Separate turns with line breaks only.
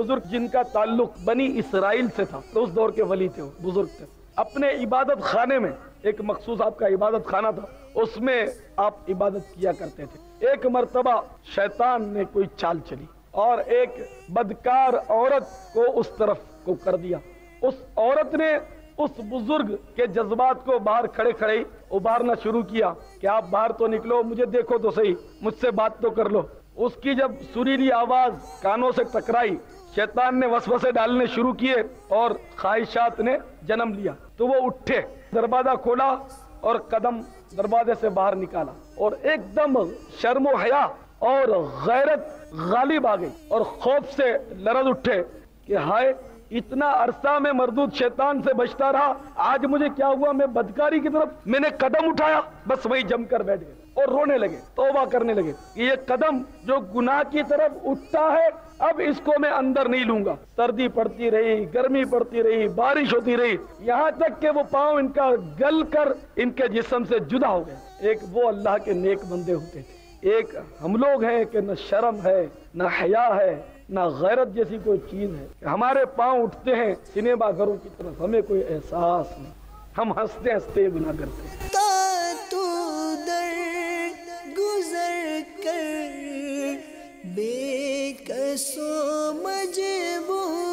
بزرگ جن کا تعلق بنی اسرائیل سے تھا، تو اس دور کے ولی تھے، بزرگ تھے، اپنے عبادت خانے میں، ایک مخصوص آپ کا عبادت خانہ تھا، اس میں آپ عبادت کیا کرتے تھے۔ ایک مرتبہ شیطان نے کوئی چال چلی اور ایک بدکار عورت کو اس طرف کو کر دیا۔ اس عورت نے اس بزرگ کے جذبات کو باہر کھڑے کھڑے ابھارنا شروع کیا کہ آپ باہر تو نکلو، مجھے دیکھو تو صحیح، مجھ سے بات تو کر لو۔ اس کی جب سریلی آواز کانوں سے ٹکرائی، شیطان نے وسوسے ڈالنے شروع کیے اور خواہشات نے جنم لیا، تو وہ اٹھے، دروازہ کھولا اور قدم دروازے سے باہر نکالا، اور ایک دم شرم و حیا اور غیرت غالب آ گئی اور خوف سے لرز اٹھے کہ ہائے، اتنا عرصہ میں مردود شیطان سے بچتا رہا، آج مجھے کیا ہوا، میں بدکاری کی طرف میں نے قدم اٹھایا، بس وہی جم کر بیٹھ گئے اور رونے لگے، توبہ کرنے لگے کہ یہ قدم جو گناہ کی طرف اٹھتا ہے، اب اس کو میں اندر نہیں لوں گا۔ سردی پڑتی رہی، گرمی پڑتی رہی، بارش ہوتی رہی، یہاں تک کہ وہ پاؤں ان کا گل کر ان کے جسم سے جدا ہو گئے۔ ایک وہ اللہ کے نیک بندے ہوتے تھے، ایک ہم لوگ ہیں کہ نہ شرم ہے، نہ حیا ہے، نہ غیرت جیسی کوئی چیز ہے کہ ہمارے پاؤں اٹھتے ہیں سنیما گھروں کی طرف، ہمیں کوئی احساس نہیں، ہم ہنستے ہنستے گناہ کرتے ہیں۔
تو در گزر کر بے کسو مجبور